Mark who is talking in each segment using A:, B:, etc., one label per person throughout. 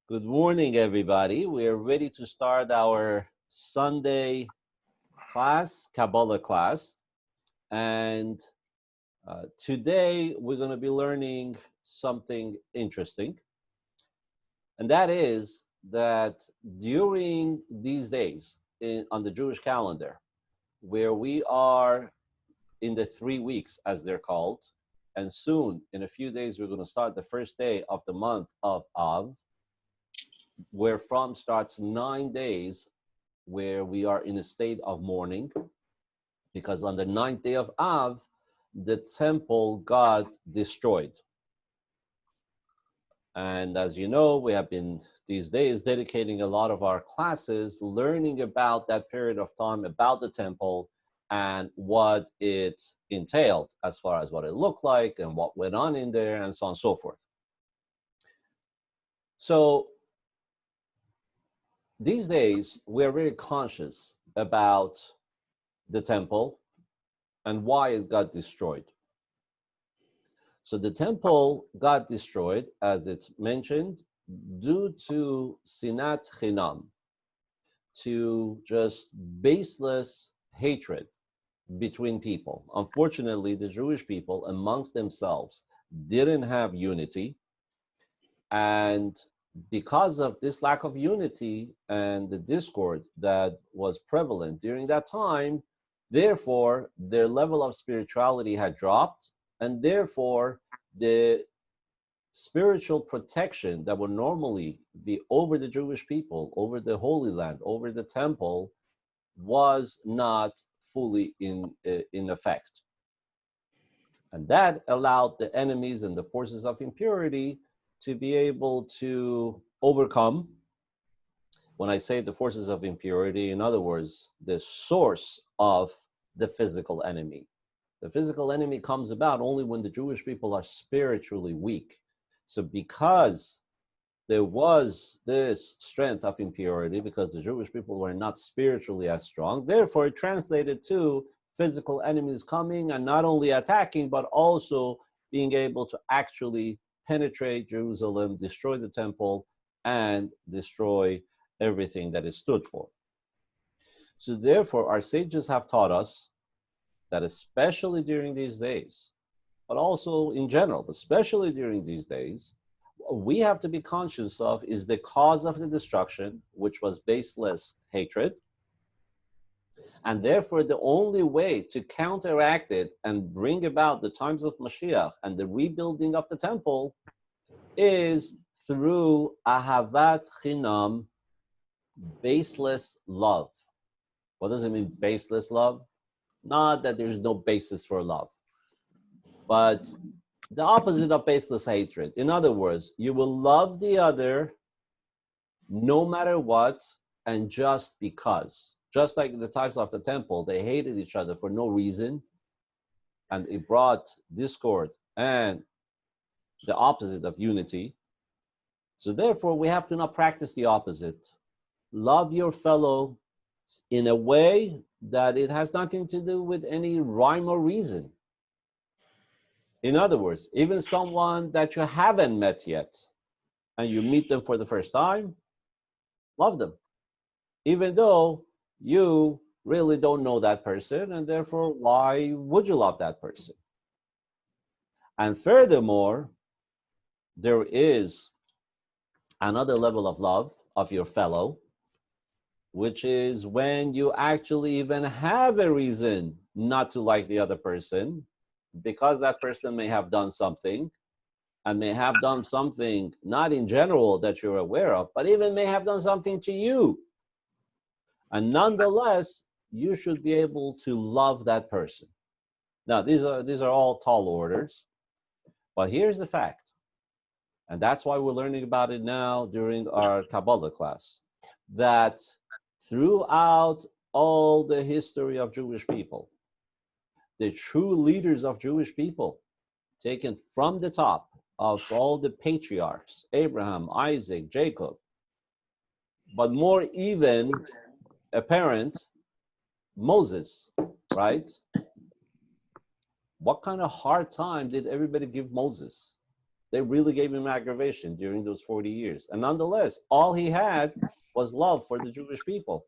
A: Good morning, everybody. We are ready to start our Sunday class, Kabbalah class. And today we're going to be learning something interesting. And that is that during these days on the Jewish calendar, where we are in the 3 weeks, as they're called, and soon, in a few days, we're going to start the first day of the month of Av, where from starts 9 days where we are in a state of mourning, because on the 9th day of Av, the temple got destroyed. And as you know, we have been these days dedicating a lot of our classes learning about that period of time, about the temple and what it entailed as far as what it looked like and what went on in there and so on and so forth. So these days, we're very conscious about the temple and why it got destroyed. So the temple got destroyed, as it's mentioned, due to sinat chinam, to just baseless hatred between people. Unfortunately, the Jewish people amongst themselves didn't have unity, and because of this lack of unity and the discord that was prevalent during that time, therefore, their level of spirituality had dropped, and therefore, the spiritual protection that would normally be over the Jewish people, over the Holy Land, over the temple, was not fully in effect. And that allowed the enemies and the forces of impurity to be able to overcome. When I say the forces of impurity, in other words, the source of the physical enemy. The physical enemy comes about only when the Jewish people are spiritually weak. So because there was this strength of impurity, because the Jewish people were not spiritually as strong, therefore it translated to physical enemies coming and not only attacking, but also being able to actually penetrate Jerusalem, destroy the temple, and destroy everything that it stood for. So therefore, our sages have taught us that especially during these days, but also in general, but especially during these days, what we have to be conscious of is the cause of the destruction, which was baseless hatred. And therefore, the only way to counteract it and bring about the times of Mashiach and the rebuilding of the temple is through ahavat chinam, baseless love. What does it mean, baseless love? Not that there's no basis for love, but the opposite of baseless hatred. In other words, you will love the other no matter what and just because. Just like the types of the temple, they hated each other for no reason, and it brought discord and the opposite of unity. So therefore, we have to not practice the opposite. Love your fellow in a way that it has nothing to do with any rhyme or reason. In other words, even someone that you haven't met yet, and you meet them for the first time, love them. Even though you really don't know that person, and therefore, why would you love that person? And furthermore, there is another level of love of your fellow, which is when you actually even have a reason not to like the other person, because that person may have done something, and may have done something not in general that you're aware of, but even may have done something to you. And nonetheless, you should be able to love that person. Now, these are all tall orders, but here's the fact, and that's why we're learning about it now during our Kabbalah class, that throughout all the history of Jewish people, the true leaders of Jewish people, taken from the top of all the patriarchs, Abraham, Isaac, Jacob, but more even apparent, Moses, right? What kind of hard time did everybody give Moses? They really gave him aggravation during those 40 years. And nonetheless, all he had was love for the Jewish people,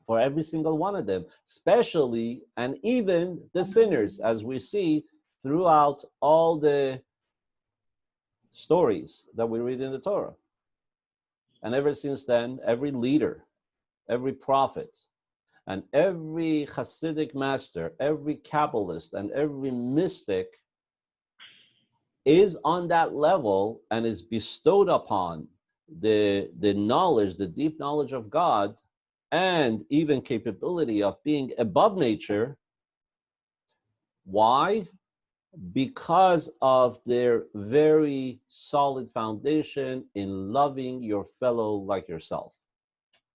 A: for every single one of them, especially and even the sinners, as we see throughout all the stories that we read in the Torah. And ever since then, every leader, every prophet, and every Hasidic master, every Kabbalist, and every mystic is on that level and is bestowed upon the knowledge, the deep knowledge of God, and even capability of being above nature. Why? Because of their very solid foundation in loving your fellow like yourself.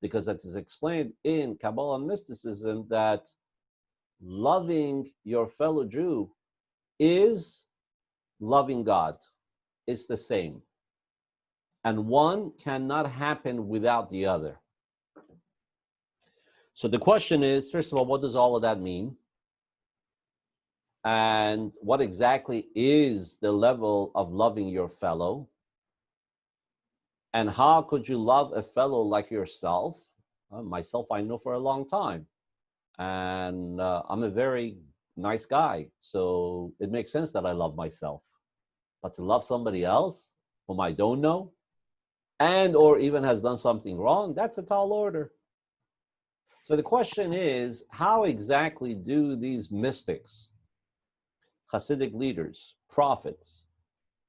A: Because that is explained in Kabbalah and mysticism that loving your fellow Jew is loving God. It's the same. And one cannot happen without the other. So the question is, first of all, what does all of that mean? And what exactly is the level of loving your fellow? And how could you love a fellow like yourself? Myself, I know for a long time. And I'm a very nice guy. So it makes sense that I love myself. But to love somebody else whom I don't know, and or even has done something wrong, that's a tall order. So the question is, how exactly do these mystics, Hasidic leaders, prophets,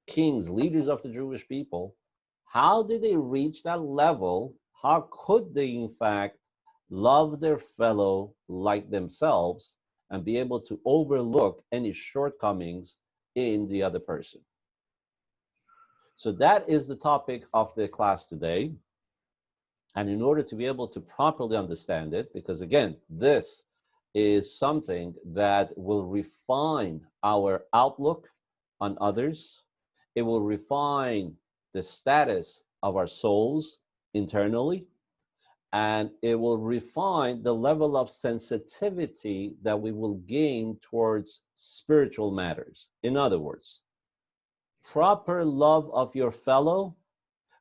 A: kings, leaders of the Jewish people, how did they reach that level? How could they, in fact, love their fellow like themselves and be able to overlook any shortcomings in the other person? So that is the topic of the class today. And in order to be able to properly understand it, because again, this is something that will refine our outlook on others. It will refine the status of our souls internally, and it will refine the level of sensitivity that we will gain towards spiritual matters. In other words, proper love of your fellow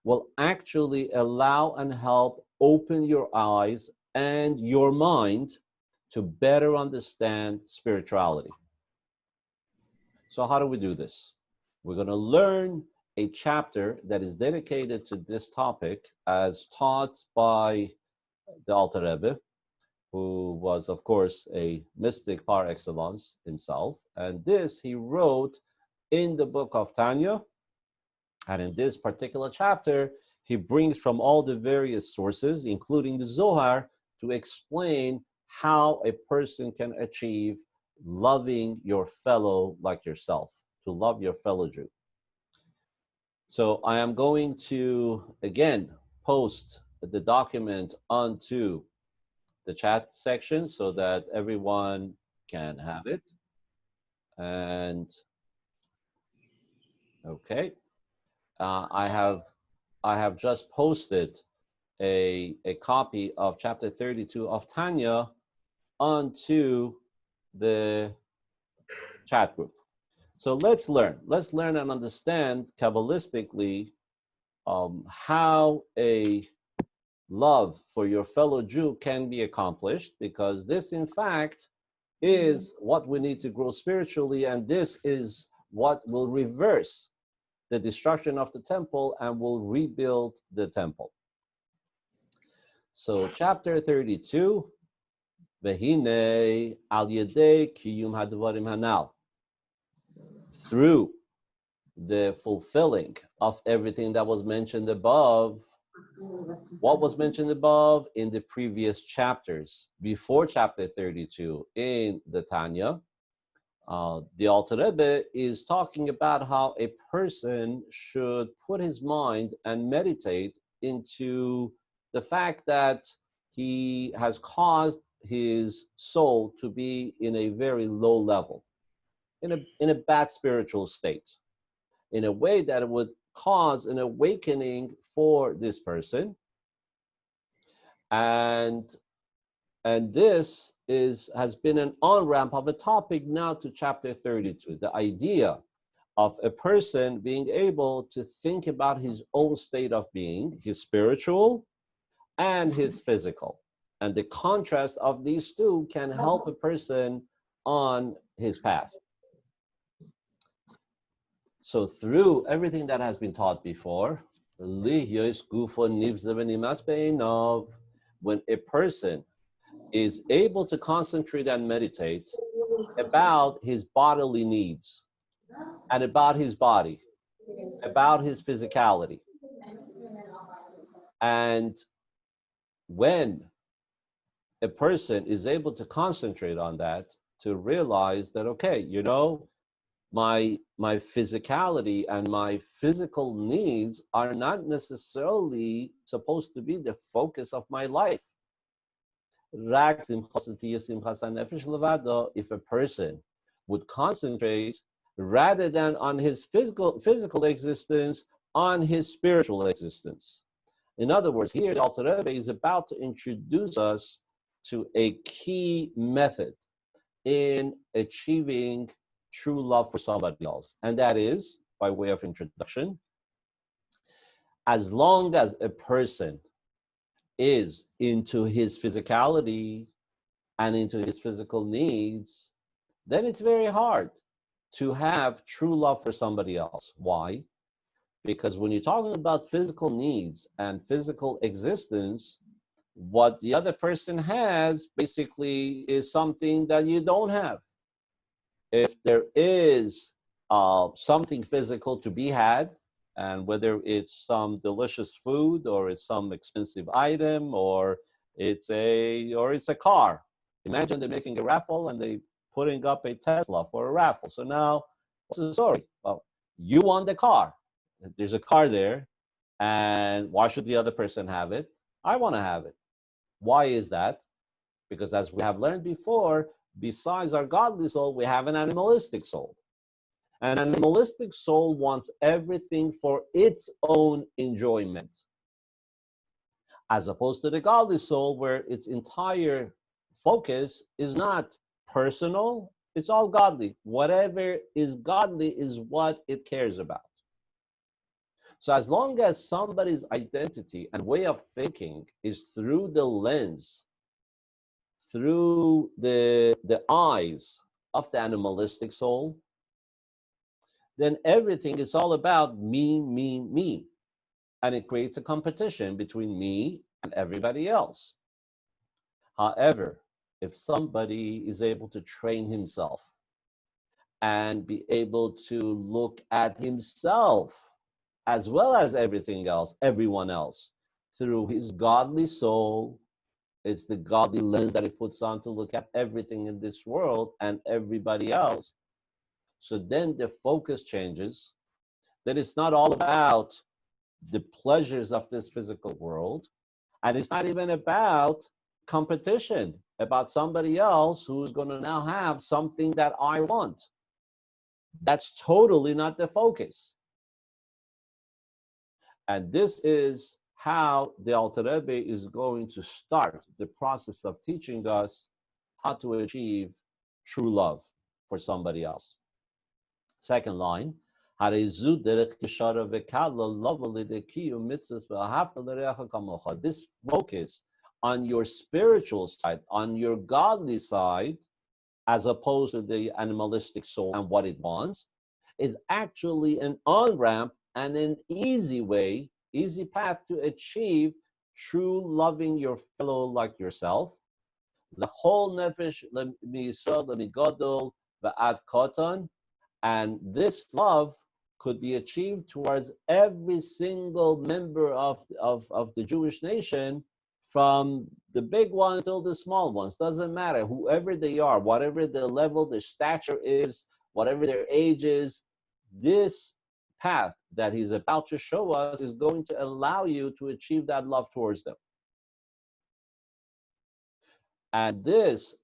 A: will actually allow and help open your eyes and your mind to better understand spirituality. So how do we do this? We're going to learn a chapter that is dedicated to this topic as taught by the Alter Rebbe, who was, of course, a mystic par excellence himself. And this he wrote in the book of Tanya. And in this particular chapter, he brings from all the various sources, including the Zohar, to explain how a person can achieve loving your fellow like yourself, to love your fellow Jew. So I am going to, again, post the document onto the chat section so that everyone can have it. And, okay. I have just posted a copy of chapter 32 of Tanya onto the chat group. So let's learn and understand Kabbalistically how a love for your fellow Jew can be accomplished, because this, in fact, is what we need to grow spiritually, and this is what will reverse the destruction of the temple and will rebuild the temple. So chapter 32, Vehine al yedei kiyum hadvarim hanal. Through the fulfilling of everything that was mentioned above. What was mentioned above in the previous chapters, before chapter 32 in the Tanya, the Alter Rebbe is talking about how a person should put his mind and meditate into the fact that he has caused his soul to be in a very low level, in a bad spiritual state, in a way that it would cause an awakening for this person. And this has been an on-ramp of a topic now to chapter 32, the idea of a person being able to think about his own state of being, his spiritual and his physical. And the contrast of these two can help a person on his path. So through everything that has been taught before, when a person is able to concentrate and meditate about his bodily needs and about his body, about his physicality, and when a person is able to concentrate on that, to realize that, okay, you know, my physicality and my physical needs are not necessarily supposed to be the focus of my life. If a person would concentrate rather than on his physical existence, on his spiritual existence. In other words, here the Alter Rebbe is about to introduce us to a key method in achieving true love for somebody else. And that is, by way of introduction, as long as a person is into his physicality and into his physical needs, then it's very hard to have true love for somebody else. Why? Because when you're talking about physical needs and physical existence, what the other person has basically is something that you don't have. If there is something physical to be had, and whether it's some delicious food or it's some expensive item or it's a car. Imagine they're making a raffle and they putting up a Tesla for a raffle. So now, what's the story? Well, you won the car. There's a car there, and why should the other person have it? I want to have it. Why is that? Because as we have learned before, besides our godly soul, we have an animalistic soul. An animalistic soul wants everything for its own enjoyment, as opposed to the godly soul, where its entire focus is not personal, it's all godly. Whatever is godly is what it cares about. So as long as somebody's identity and way of thinking is through the lens, through the eyes of the animalistic soul, then everything is all about me, me, me. And it creates a competition between me and everybody else. However, if somebody is able to train himself and be able to look at himself as well as everything else, everyone else, through his godly soul, it's the godly lens that he puts on to look at everything in this world and everybody else. So then the focus changes. Then it's not all about the pleasures of this physical world. And it's not even about competition, about somebody else who's going to now have something that I want. That's totally not the focus. And this is how the Alter Rebbe is going to start the process of teaching us how to achieve true love for somebody else. Second line, this focus on your spiritual side, on your godly side, as opposed to the animalistic soul and what it wants, is actually an on-ramp and an easy way, easy path to achieve true loving your fellow like yourself. And this love could be achieved towards every single member of the Jewish nation, from the big ones till the small ones. Doesn't matter, whoever they are, whatever the level, their stature is, whatever their age is, this path that he's about to show us is going to allow you to achieve that love towards them. And this,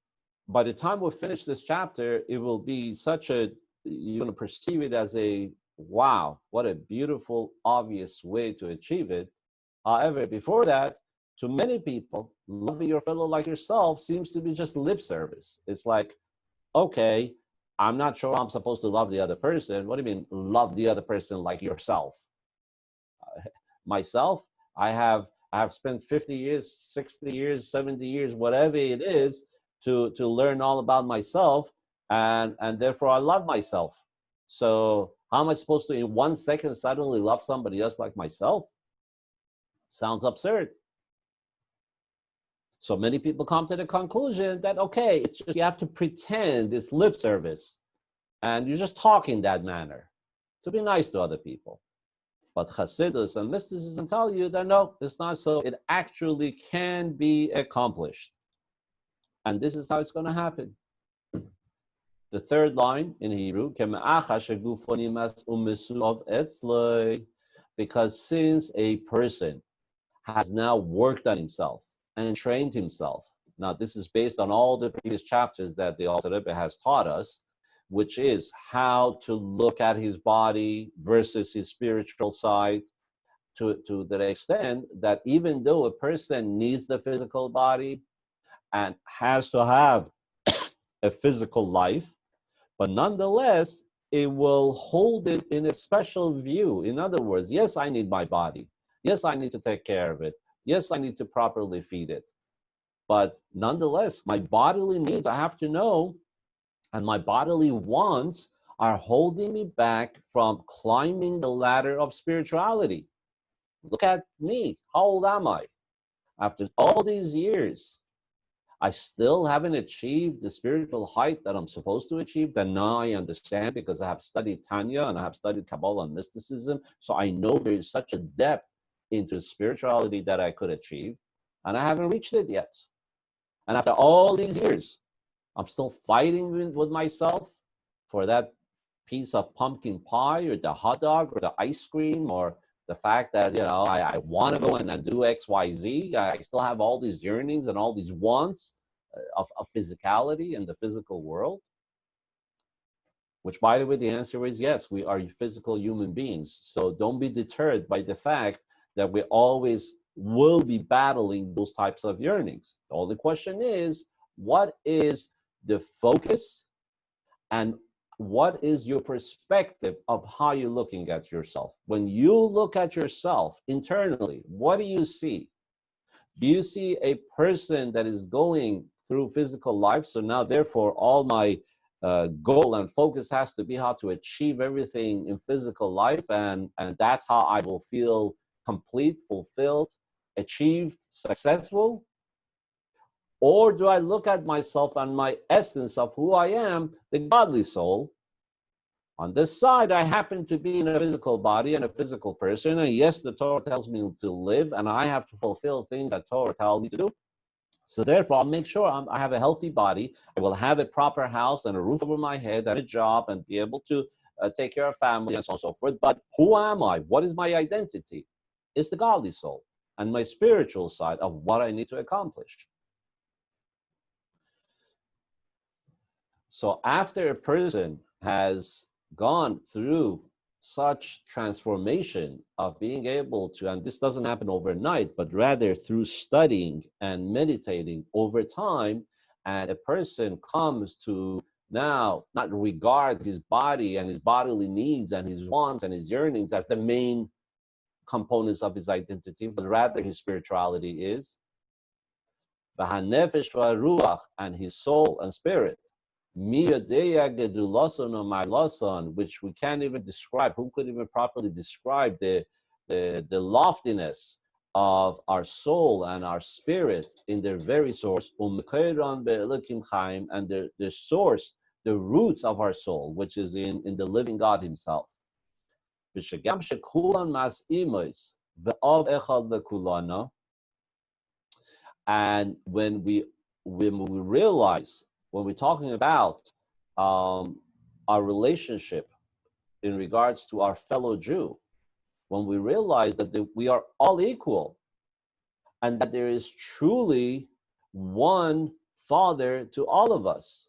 A: by the time we finish this chapter, it will be such a, you're going to perceive it as a, wow, what a beautiful, obvious way to achieve it. However, before that, to many people, loving your fellow like yourself seems to be just lip service. It's like, okay, I'm not sure I'm supposed to love the other person. What do you mean, love the other person like yourself? Myself, I have spent 50 years, 60 years, 70 years, whatever it is, to learn all about myself, and therefore I love myself. So how am I supposed to in 1 second suddenly love somebody else like myself? Sounds absurd. So many people come to the conclusion that, okay, it's just you have to pretend it's lip service, and you just talk in that manner to be nice to other people. But Hasidus and mysticism tell you that no, it's not so. It actually can be accomplished. And this is how it's going to happen. The third line in Hebrew, because since a person has now worked on himself and trained himself. Now, this is based on all the previous chapters that the Alter Rebbe has taught us, which is how to look at his body versus his spiritual side, to the extent that even though a person needs the physical body and has to have a physical life, but nonetheless, it will hold it in a special view. In other words, yes, I need my body. Yes, I need to take care of it. Yes, I need to properly feed it. But nonetheless, my bodily needs, I have to know, and my bodily wants are holding me back from climbing the ladder of spirituality. Look at me. How old am I? After all these years, I still haven't achieved the spiritual height that I'm supposed to achieve, that now I understand because I have studied Tanya and I have studied Kabbalah and mysticism. So I know there is such a depth into spirituality that I could achieve, and I haven't reached it yet. And after all these years, I'm still fighting with myself for that piece of pumpkin pie or the hot dog or the ice cream, or the fact that, I want to go and do X, Y, Z. I still have all these yearnings and all these wants of physicality in the physical world. Which, by the way, the answer is yes, we are physical human beings. So don't be deterred by the fact that we always will be battling those types of yearnings. The only question is, what is the focus and what is your perspective of how you're looking at yourself? When you look at yourself internally, what do you see? Do you see a person that is going through physical life? So now, therefore, all my goal and focus has to be how to achieve everything in physical life, and that's how I will feel complete, fulfilled, achieved, successful? Or do I look at myself and my essence of who I am, the godly soul? On this side, I happen to be in a physical body and a physical person. And yes, the Torah tells me to live, and I have to fulfill things that Torah tells me to do. So therefore, I'll make sure I have a healthy body. I will have a proper house and a roof over my head and a job and be able to take care of family and so on and so forth. But who am I? What is my identity? It's the godly soul and my spiritual side of what I need to accomplish. So after a person has gone through such transformation of being able to, and this doesn't happen overnight, but rather through studying and meditating over time, and a person comes to now not regard his body and his bodily needs and his wants and his yearnings as the main components of his identity, but rather his spirituality is, and his soul and spirit, which we can't even describe. Who could even properly describe the loftiness of our soul and our spirit in their very source, and the source, the roots of our soul, which is in the living God himself. And when we realize, when we're talking about our relationship in regards to our fellow Jew, when we realize that we are all equal and that there is truly one Father to all of us.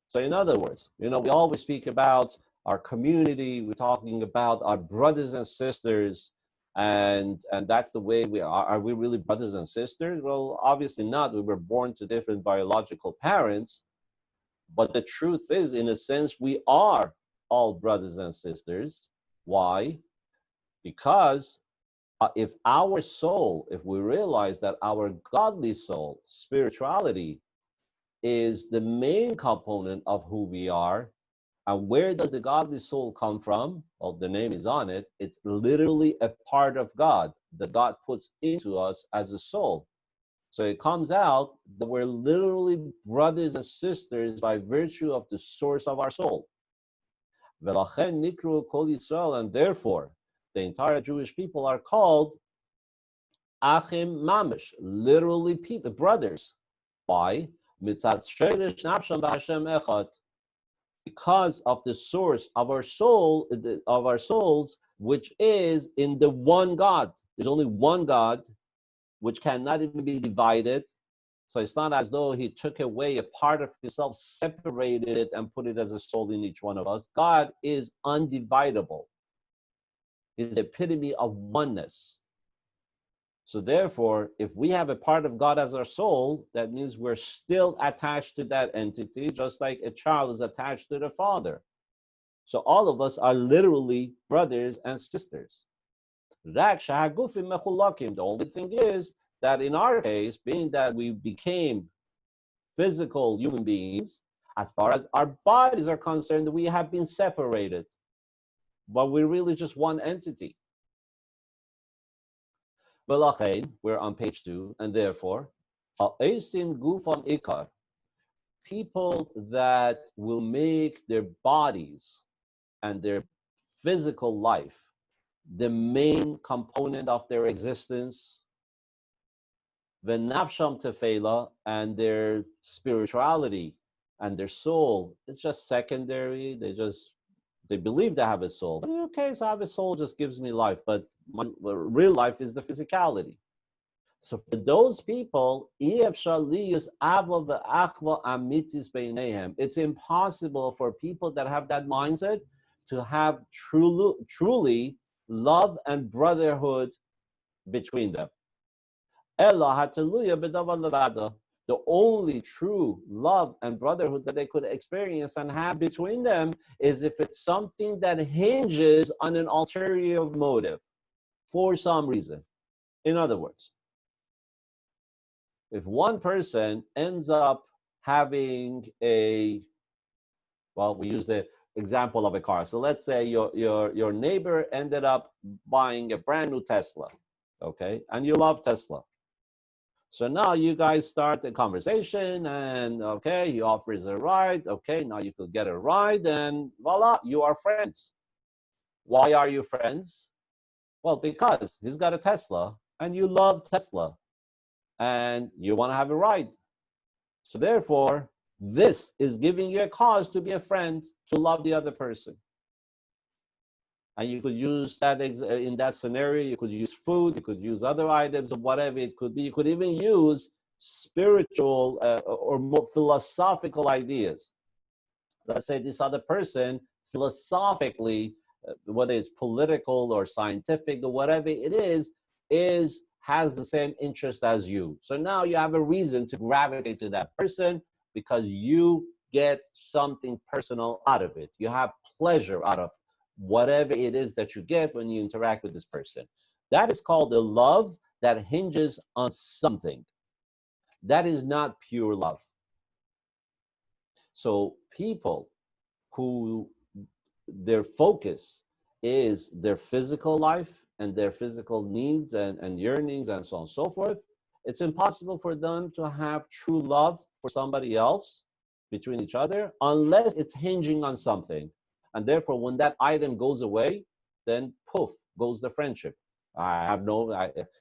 A: So in other words, we always speak about our community, we're talking about our brothers and sisters, and that's the way we are. Are we really brothers and sisters? Well, obviously not. We were born to different biological parents, But the truth is, in a sense, we are all brothers and sisters. Why? Because if our soul, if we realize that our godly soul, spirituality, is the main component of who we are, and where does the godly soul come from? Well, the name is on it. It's literally a part of God that God puts into us as a soul. So it comes out that we're literally brothers and sisters by virtue of the source of our soul. And therefore, the entire Jewish people are called Achim Mamish, literally people, brothers. Why? Because of the source of our soul, of our souls, which is in the one God. There's only one God, which cannot even be divided. So it's not as though he took away a part of himself, separated it, and put it as a soul in each one of us. God is undividable. He's the epitome of oneness. So therefore, if we have a part of God as our soul, that means we're still attached to that entity, just like a child is attached to the father. So all of us are literally brothers and sisters. The only thing is that in our case, being that we became physical human beings, as far as our bodies are concerned, we have been separated. But we're really just one entity. We're on page 2, and therefore, people that will make their bodies and their physical life the main component of their existence, v'nafsham tefela, and their spirituality and their soul, it's just secondary. They believe they have a soul. Okay, so I have a soul, just gives me life, but my real life is the physicality. So for those people, it's impossible for people that have that mindset to have truly love and brotherhood between them. The only true love and brotherhood that they could experience and have between them is if it's something that hinges on an ulterior motive for some reason. In other words, if one person ends up having we use the example of a car. So let's say your neighbor ended up buying a brand new Tesla, okay? And you love Tesla. So now you guys start the conversation, and okay, he offers a ride. Okay, now you could get a ride, and voila, you are friends. Why are you friends? Well, because he's got a Tesla, and you love Tesla, and you want to have a ride. So therefore, this is giving you a cause to be a friend, to love the other person. And you could use that in that scenario. You could use food, you could use other items, or whatever it could be. You could even use spiritual or more philosophical ideas. Let's say this other person philosophically, whether it's political or scientific or whatever it is has the same interest as you. So now you have a reason to gravitate to that person because you get something personal out of it. You have pleasure out of whatever it is that you get when you interact with this person. That is called a love that hinges on something. That is not pure love. So people who their focus is their physical life and their physical needs and yearnings and so on and so forth, it's impossible for them to have true love for somebody else between each other unless it's hinging on something. And therefore, when that item goes away, then poof, goes the friendship. Used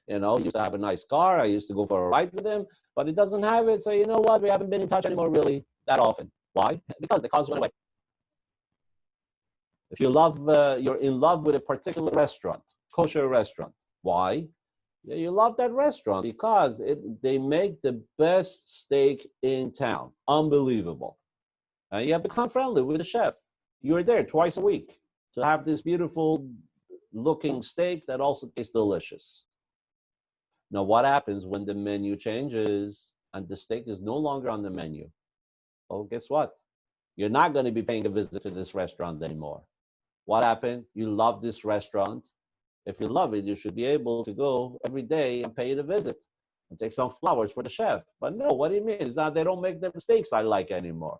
A: to have a nice car. I used to go for a ride with him, but he doesn't have it. So you know what? We haven't been in touch anymore really that often. Why? Because the cause went away. If you're in love with a particular restaurant, kosher restaurant. Why? You love that restaurant because they make the best steak in town. Unbelievable. And you have become friendly with the chef. You're there twice a week to have this beautiful looking steak that also tastes delicious. Now, what happens when the menu changes and the steak is no longer on the menu? Oh, guess what? You're not going to be paying a visit to this restaurant anymore. What happened? You love this restaurant. If you love it, you should be able to go every day and pay it a visit and take some flowers for the chef. But no, what do you mean? It's not, they don't make the mistakes I like anymore.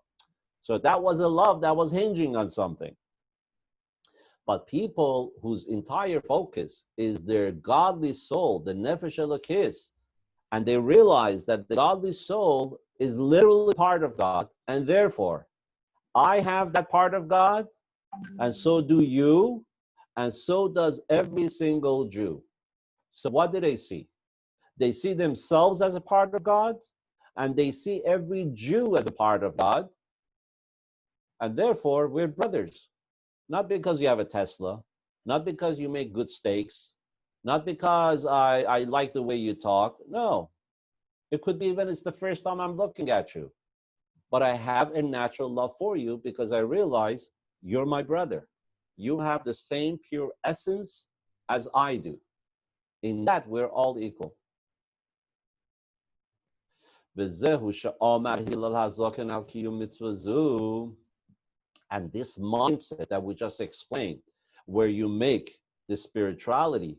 A: So that was a love that was hinging on something. But people whose entire focus is their godly soul, the nefesh elokis, and they realize that the godly soul is literally part of God, and therefore, I have that part of God, and so do you, and so does every single Jew. So what do they see? They see themselves as a part of God, and they see every Jew as a part of God, and therefore, we're brothers. Not because you have a Tesla, not because you make good steaks, not because I like the way you talk. No, it could be even it's the first time I'm looking at you. But I have a natural love for you because I realize you're my brother. You have the same pure essence as I do. In that, we're all equal. And this mindset that we just explained, where you make the spirituality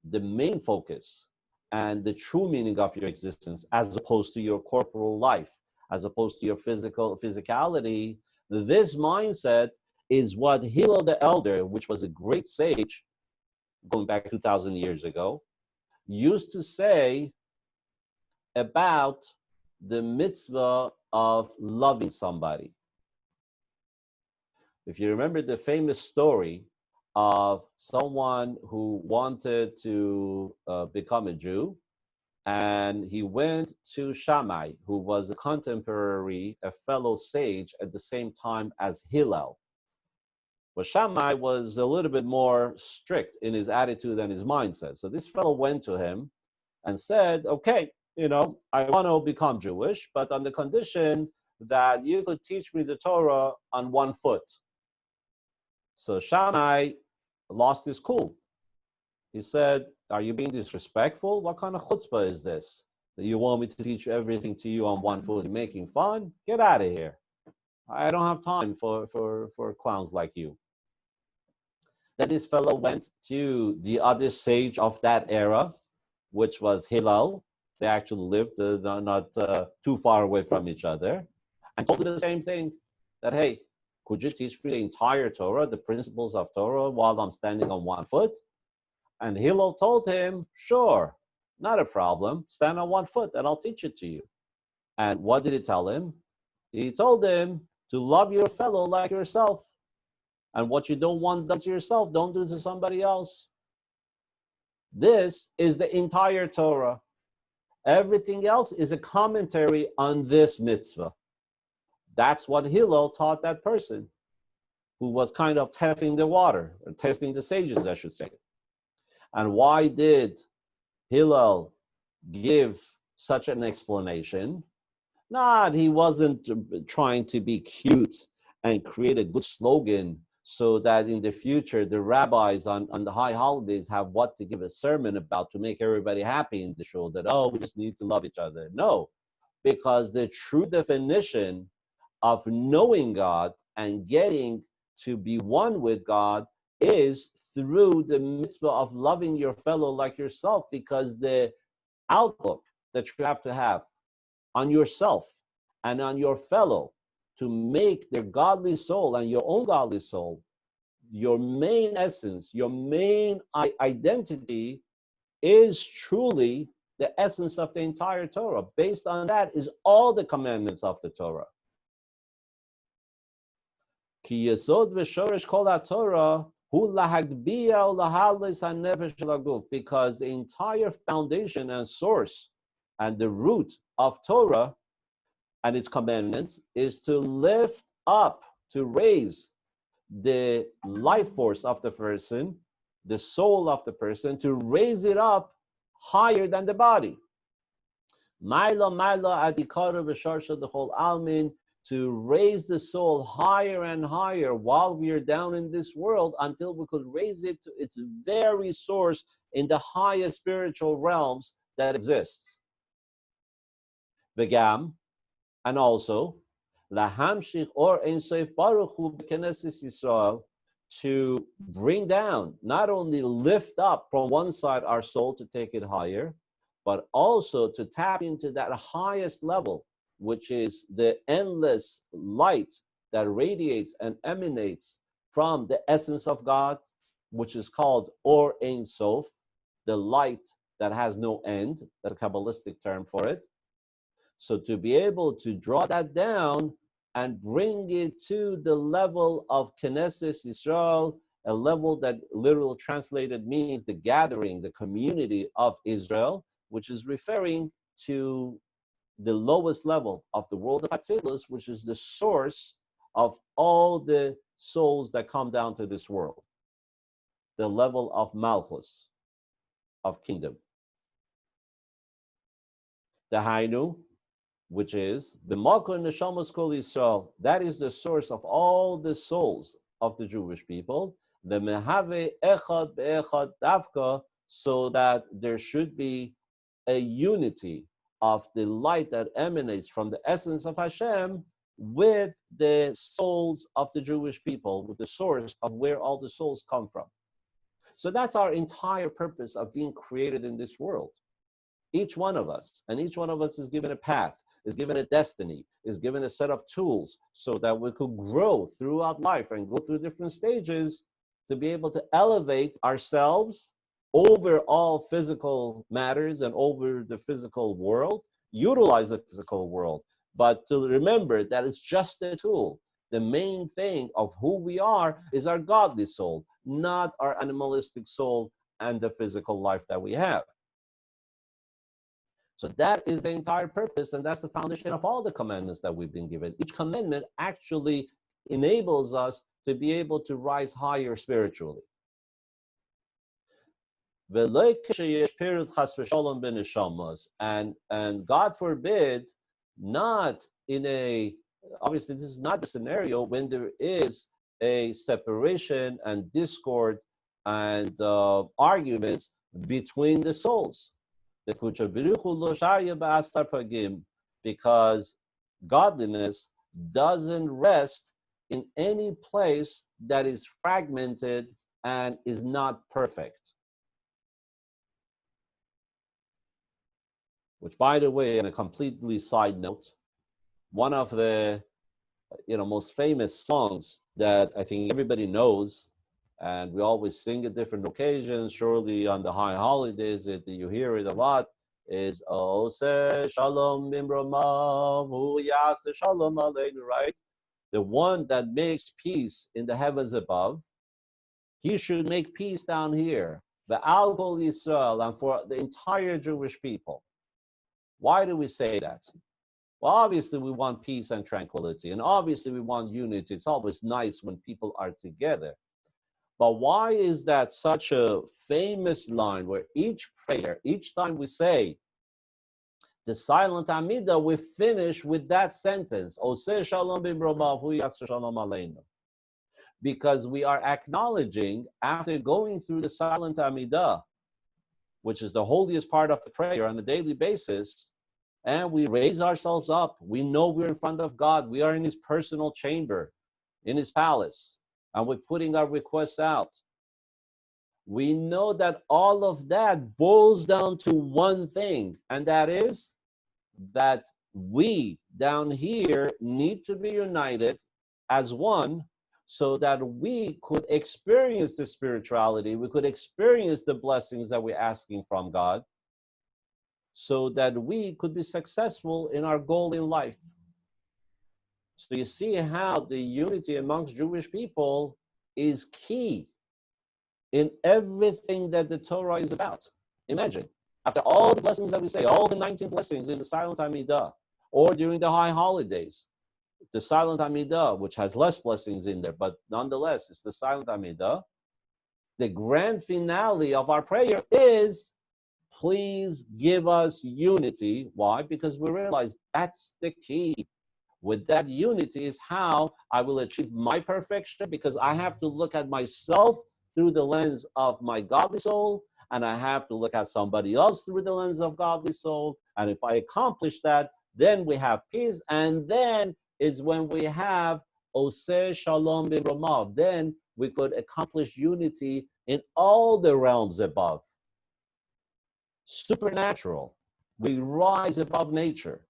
A: the main focus and the true meaning of your existence, as opposed to your corporal life, as opposed to your physicality, this mindset is what Hillel the Elder, which was a great sage going back 2,000 years ago, used to say about the mitzvah of loving somebody. If you remember the famous story of someone who wanted to become a Jew, and he went to Shammai, who was a contemporary, a fellow sage at the same time as Hillel. But Shammai was a little bit more strict in his attitude and his mindset. So this fellow went to him and said, okay, I want to become Jewish, but on the condition that you could teach me the Torah on one foot. So Shammai lost his cool. He said, are you being disrespectful? What kind of chutzpah is this? That you want me to teach everything to you on one foot? You're making fun? Get out of here. I don't have time for clowns like you. Then this fellow went to the other sage of that era, which was Hillel. They actually lived not too far away from each other, and told him the same thing, that, hey, could you teach me the entire Torah, the principles of Torah, while I'm standing on one foot? And Hillel told him, sure, not a problem. Stand on one foot and I'll teach it to you. And what did he tell him? He told him to love your fellow like yourself. And what you don't want done to yourself, don't do to somebody else. This is the entire Torah. Everything else is a commentary on this mitzvah. That's what Hillel taught that person, who was kind of testing the water, or testing the sages, I should say. And why did Hillel give such an explanation? Not, he wasn't trying to be cute and create a good slogan so that in the future the rabbis on the high holidays have what to give a sermon about to make everybody happy in the shul, that, oh, we just need to love each other. No, because the true definition of knowing God and getting to be one with God is through the mitzvah of loving your fellow like yourself, because the outlook that you have to have on yourself and on your fellow to make their godly soul and your own godly soul your main essence, your main identity, is truly the essence of the entire Torah. Based on that is all the commandments of the Torah. Ki yesod v'shoresh kol haTorah hu lahagbiya u'lahalis hanefesh laguf, because the entire foundation and source and the root of Torah and its commandments is to lift up, to raise the life force of the person, the soul of the person, to raise it up higher than the body. Maila adikara v'sharsha the whole almin, to raise the soul higher and higher while we are down in this world, until we could raise it to its very source in the highest spiritual realms that exists. V'gam, and also, Lahamshich or Ein Sof Baruch Hu B'Knesset Yisrael, to bring down, not only lift up from one side our soul to take it higher, but also to tap into that highest level, which is the endless light that radiates and emanates from the essence of God, which is called Or Ein Sof, the light that has no end. That's a Kabbalistic term for it. So to be able to draw that down and bring it to the level of Knesset Yisrael, a level that literally translated means the gathering, the community of Israel, which is referring to the lowest level of the world of Atzilus, which is the source of all the souls that come down to this world, the level of Malchus, of kingdom. The Hainu, which is the Malkah Neshamas Kol Yisrael, that is the source of all the souls of the Jewish people. The Mehave Echad Be'echad Davka, so that there should be a unity of the light that emanates from the essence of Hashem with the souls of the Jewish people, with the source of where all the souls come from. So that's our entire purpose of being created in this world. Each one of us, and each one of us is given a path, is given a destiny, is given a set of tools so that we could grow throughout life and go through different stages to be able to elevate ourselves over all physical matters and over the physical world, utilize the physical world, but to remember that it's just a tool. The main thing of who we are is our godly soul, not our animalistic soul and the physical life that we have. So that is the entire purpose, and that's the foundation of all the commandments that we've been given. Each commandment actually enables us to be able to rise higher spiritually. And God forbid, not in a, obviously this is not the scenario when there is a separation and discord and arguments between the souls. Because godliness doesn't rest in any place that is fragmented and is not perfect. Which, by the way, on a completely side note, one of the most famous songs that I think everybody knows, and we always sing at different occasions, surely on the high holidays, you hear it a lot, is Ose Shalom Mimromav Hu Yas Shalom Aleinu, right? The one that makes peace in the heavens above, he should make peace down here, the Al Kol Yisrael, and for the entire Jewish people. Why do we say that? Well, obviously we want peace and tranquility, and obviously we want unity. It's always nice when people are together. But why is that such a famous line where each prayer, each time we say the silent Amidah, we finish with that sentence, Oseh Shalom B'Romav Hu Yaseh Shalom Aleinu? Because we are acknowledging, after going through the silent Amidah, which is the holiest part of the prayer on a daily basis, and we raise ourselves up, we know we're in front of God, we are in his personal chamber, in his palace, and we're putting our requests out. We know that all of that boils down to one thing, and that is that we down here need to be united as one so that we could experience the spirituality, we could experience the blessings that we're asking from God, so that we could be successful in our goal in life. So you see how the unity amongst Jewish people is key in everything that the Torah is about. Imagine, after all the blessings that we say, all the 19 blessings in the silent Amidah, or during the high holidays, the silent Amidah, which has less blessings in there, but nonetheless, it's the silent Amidah. The grand finale of our prayer is, please give us unity. Why? Because we realize that's the key. With that unity is how I will achieve my perfection, because I have to look at myself through the lens of my godly soul, and I have to look at somebody else through the lens of godly soul. And if I accomplish that, then we have peace, and then is when we have Oseh Shalom B'Romav. Then we could accomplish unity in all the realms above. Supernatural. We rise above nature,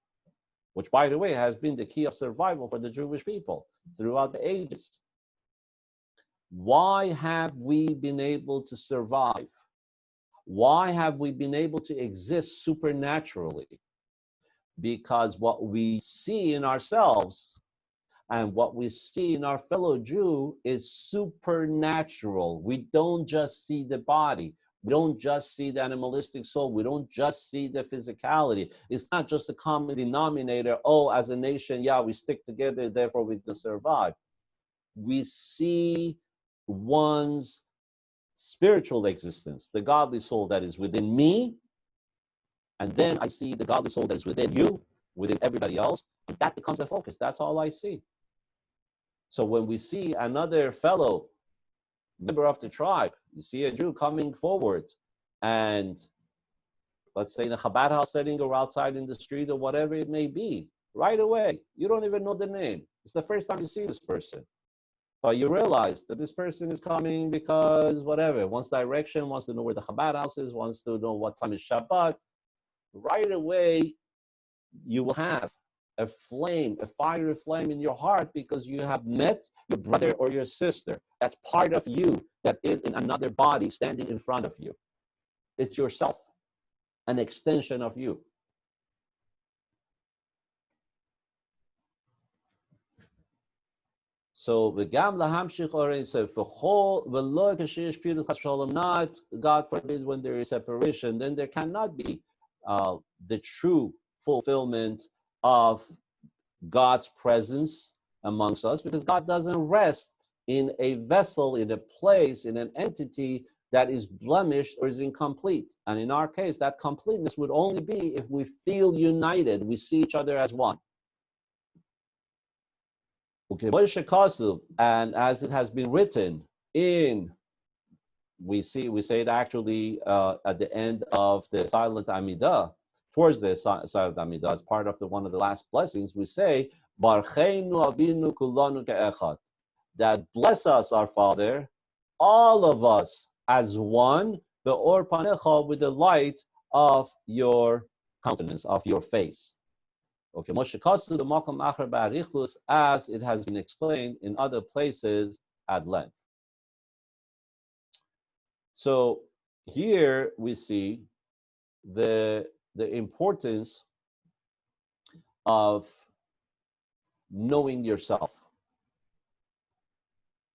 A: which, by the way, has been the key of survival for the Jewish people throughout the ages. Why have we been able to survive? Why have we been able to exist supernaturally? Because what we see in ourselves and what we see in our fellow Jew is supernatural. We don't just see the body. We don't just see the animalistic soul. We don't just see the physicality. It's not just a common denominator. Oh, as a nation, yeah, we stick together, therefore we can survive. We see one's spiritual existence, the godly soul that is within me, and then I see the godly soul that is within you, within everybody else, and that becomes the focus. That's all I see. So when we see another fellow member of the tribe, you see a Jew coming forward, and let's say in a Chabad house setting or outside in the street or whatever it may be, right away, you don't even know the name. It's the first time you see this person. But you realize that this person is coming because whatever, wants direction, wants to know where the Chabad house is, wants to know what time is Shabbat. Right away, you will have a flame, a fiery flame in your heart because you have met your brother or your sister. That's part of you that is in another body standing in front of you. It's yourself, an extension of you. So v'gam lahamshich orein, so v'lo kashish pirut chas v'shalom, not, God forbid, when there is separation, then there cannot be the true fulfillment of God's presence amongst us, because God doesn't rest in a vessel, in a place, in an entity that is blemished or is incomplete. And in our case, that completeness would only be if we feel united, we see each other as one. And as it has been written in, we say it actually at the end of the silent Amidah, towards the silent Amidah, as part of one of the last blessings, we say, Barcheinu Avinu Kulanu Ke'echad, that bless us, our Father, all of us as one, the Or Panecha, with the light of your countenance, of your face. Okay, as it has been explained in other places at length. So here we see the importance of knowing yourself.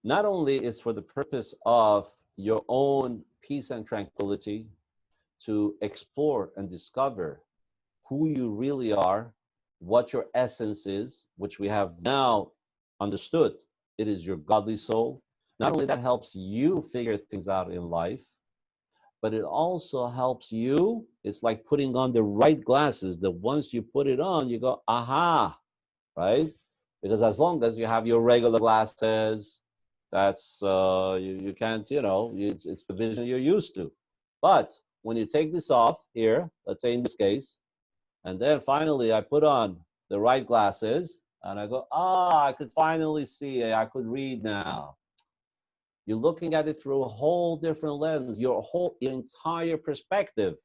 A: Not only is for the purpose of your own peace and tranquility, to explore and discover who you really are, what your essence is, which we have now understood. It is your godly soul. Not only that helps you figure things out in life, but it also helps you. It's like putting on the right glasses, that once you put it on, you go, aha, right? Because as long as you have your regular glasses, that's, you can't, it's the vision you're used to. But when you take this off here, let's say in this case, and then finally I put on the right glasses and I go, I could finally see, I could read now. You're looking at it through a whole different lens. Your entire perspective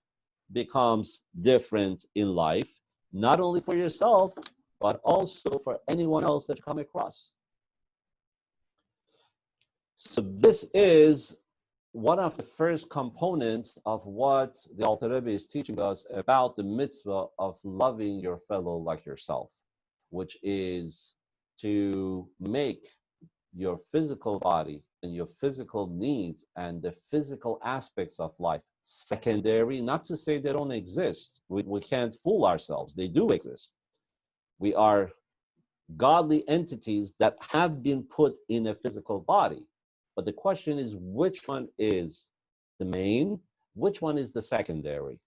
A: becomes different in life, not only for yourself, but also for anyone else that you come across. So this is one of the first components of what the Alter Rebbe is teaching us about the mitzvah of loving your fellow like yourself, which is to make your physical body and your physical needs and the physical aspects of life secondary, not to say they don't exist. We can't fool ourselves. They do exist. We are godly entities that have been put in a physical body. But the question is, which one is the main? Which one is the secondary?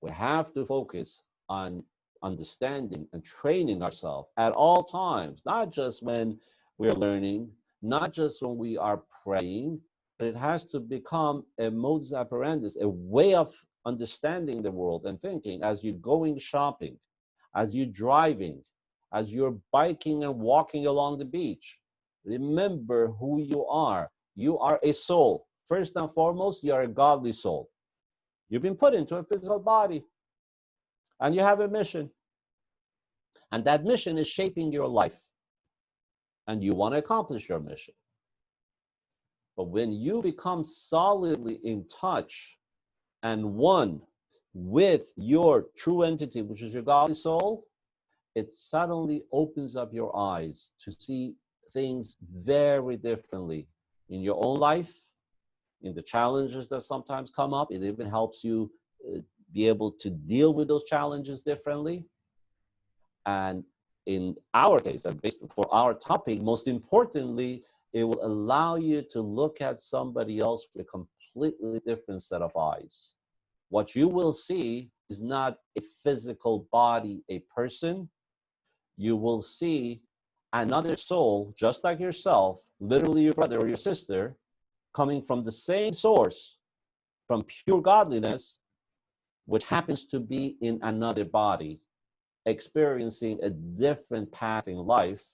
A: We have to focus on understanding and training ourselves at all times, not just when we're learning, not just when we are praying, but it has to become a modus operandi, a way of understanding the world and thinking as you're going shopping, as you're driving, as you're biking and walking along the beach. Remember who you are. You are a soul. First and foremost, you are a godly soul. You've been put into a physical body, and you have a mission. And that mission is shaping your life. And you want to accomplish your mission. But when you become solidly in touch and one with your true entity, which is your godly soul, it suddenly opens up your eyes to see things very differently in your own life, in the challenges that sometimes come up. It even helps you be able to deal with those challenges differently. And in our case, and based for our topic, most importantly, it will allow you to look at somebody else with a completely different set of eyes. What you will see is not a physical body, a person. You will see another soul, just like yourself, literally your brother or your sister, coming from the same source, from pure godliness, which happens to be in another body, experiencing a different path in life.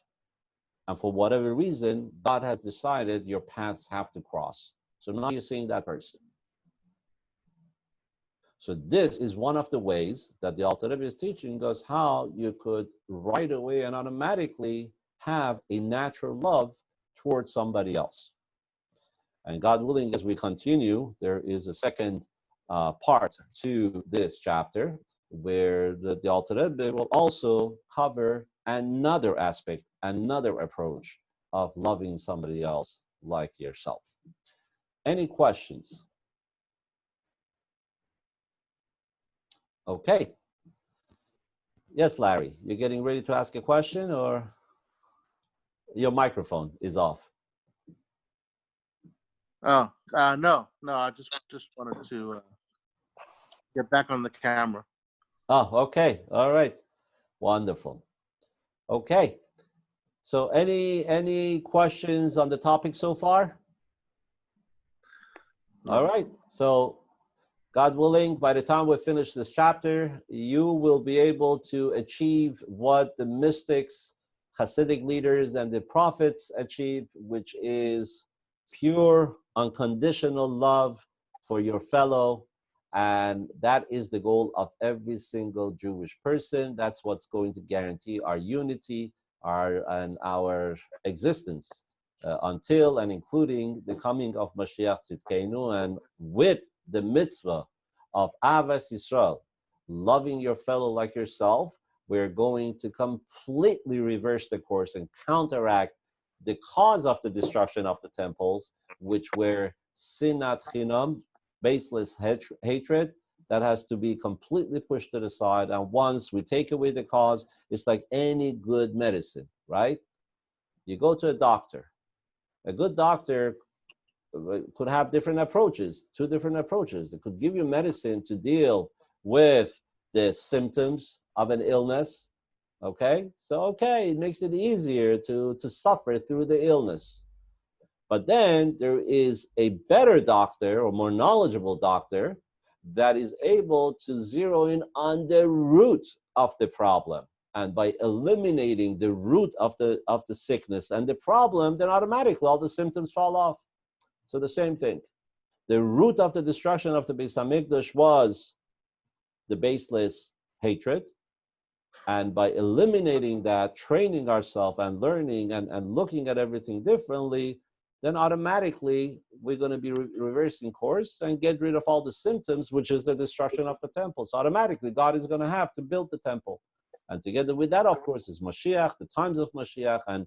A: And for whatever reason, God has decided your paths have to cross. So now you're seeing that person. So this is one of the ways that the Alter Rebbe is teaching us how you could right away and automatically have a natural love towards somebody else. And God willing, as we continue, there is a second part to this chapter where the Alter Rebbe will also cover another aspect, another approach of loving somebody else like yourself. Any questions? Okay. Yes, Larry, you're getting ready to ask a question, or your microphone is off?
B: Oh, no, I just wanted to get back on the camera.
A: Oh, okay. All right. Wonderful. Okay. So any questions on the topic so far?
B: No.
A: All right. So God willing, by the time we finish this chapter, you will be able to achieve what the mystics, Hasidic leaders, and the prophets achieved, which is pure, unconditional love for your fellow. And that is the goal of every single Jewish person. That's what's going to guarantee our unity, our existence until and including the coming of Mashiach Tzidkenu, and with the mitzvah of Avas Yisrael, loving your fellow like yourself, we're going to completely reverse the course and counteract the cause of the destruction of the temples, which were sinat chinam, baseless hatred, that has to be completely pushed to the side. And once we take away the cause, it's like any good medicine, right? You go to a doctor. A good doctor could have different approaches, two different approaches. It could give you medicine to deal with the symptoms of an illness, okay? So, okay, it makes it easier to suffer through the illness. But then there is a better doctor or more knowledgeable doctor that is able to zero in on the root of the problem. And by eliminating the root of the sickness and the problem, then automatically all the symptoms fall off. So the same thing. The root of the destruction of the Beis Hamikdash was the baseless hatred. And by eliminating that, training ourselves and learning and looking at everything differently, then automatically we're going to be reversing course and get rid of all the symptoms, which is the destruction of the temple. So automatically God is going to have to build the temple. And together with that, of course, is Mashiach, the times of Mashiach, and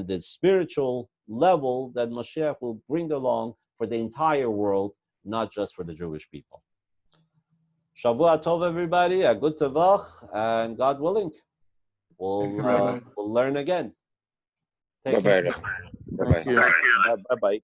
A: the spiritual level that Mashiach will bring along for the entire world, not just for the Jewish people. Shavua Tov, everybody, a good Tavach, and God willing, we'll learn again. Take care.
B: Thank you. Bye-bye.